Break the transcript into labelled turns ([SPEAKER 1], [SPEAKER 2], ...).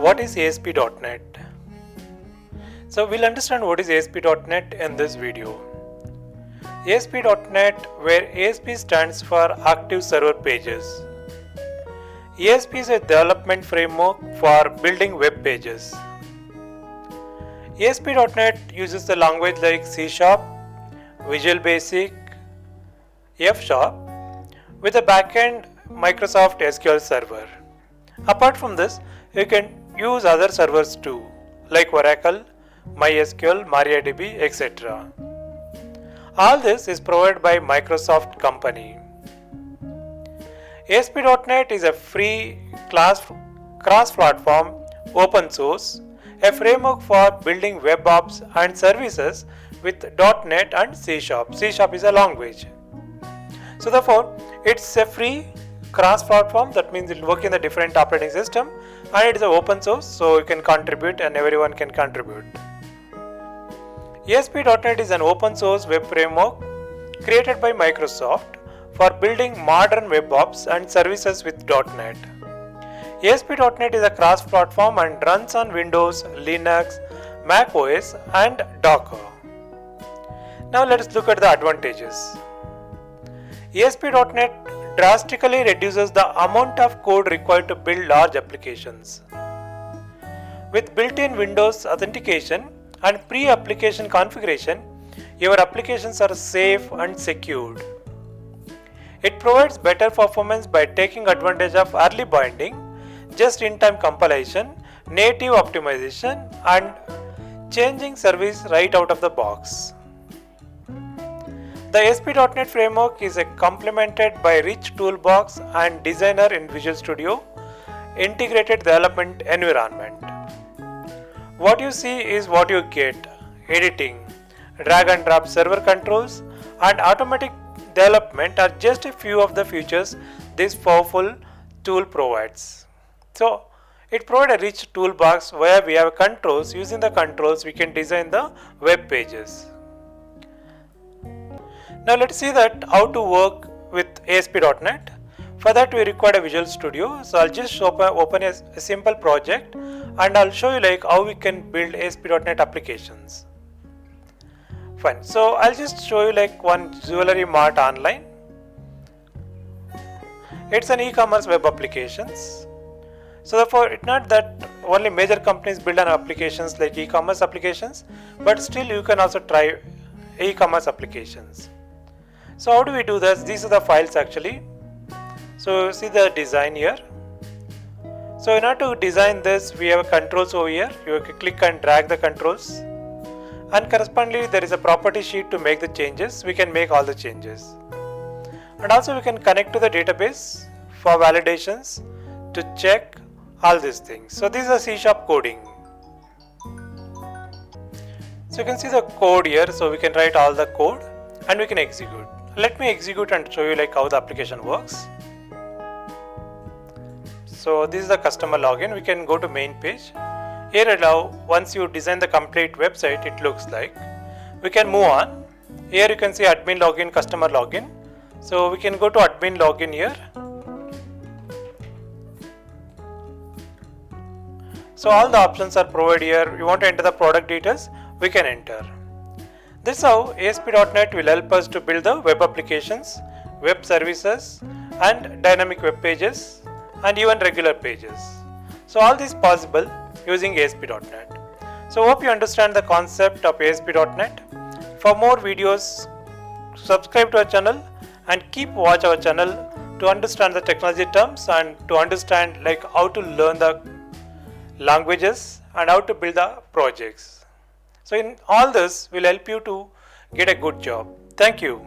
[SPEAKER 1] What is ASP.NET? So we'll understand what is ASP.NET in this video. ASP.NET, where ASP stands for Active Server Pages. ASP is a development framework for building web pages. ASP.NET uses the language like C#, Visual Basic, F# with a backend Microsoft SQL Server. Apart from this, you can use other servers too, like Oracle, MySQL, MariaDB, etc. All this is provided by Microsoft company. ASP.NET is a free cross-platform open source, a framework for building web apps and services with .NET and C#. C# is a language. So therefore, it's a free cross-platform, that means it will work in the different operating system, and it is an open source, so you can contribute and everyone can contribute. ASP.NET is an open source web framework created by Microsoft for building modern web apps and services with .NET. ASP.NET is a cross-platform and runs on Windows, Linux, Mac OS and Docker. Now let us look at the advantages. ASP.NET drastically reduces the amount of code required to build large applications. With built-in Windows authentication and pre-application configuration, your applications are safe and secured. It provides better performance by taking advantage of early binding, just-in-time compilation, native optimization, and changing service right out of the box. The ASP.NET framework is complemented by rich toolbox and designer in Visual Studio integrated development environment. What you see is what you get: editing, drag and drop server controls, and automatic development are just a few of the features this powerful tool provides. So it provides a rich toolbox where we have controls. Using the controls, we can design the web pages. Now let's see that how to work with ASP.NET. For that we require a Visual Studio. So I'll just open a simple project and I'll show you like how we can build ASP.NET applications. Fine. So I'll just show you like one jewelry mart online. It's an e-commerce web applications. So therefore it's not that only major companies build an applications like e-commerce applications, but still you can also try e-commerce applications. So how do we do this? These are the files actually. So see the design here. So in order to design this, we have controls over here. You can click and drag the controls, and correspondingly there is a property sheet to make the changes. We can make all the changes, and also we can connect to the database for validations to check all these things. So this is a C# coding. So you can see the code here. So we can write all the code and we can execute. Let me execute and show you like how the application works. So this is the customer login. We can go to main page. Here now, once you design the complete website, it looks like. We can move on. Here you can see admin login, customer login. So we can go to admin login here. So all the options are provided here. You want to enter the product details, we can enter. This is how ASP.NET will help us to build the web applications, web services, and dynamic web pages, and even regular pages. So all this possible using ASP.NET. So hope you understand the concept of ASP.NET. For more videos, subscribe to our channel and keep watch our channel to understand the technology terms and to understand like how to learn the languages and how to build the projects. So in all this will help you to get a good job. Thank you.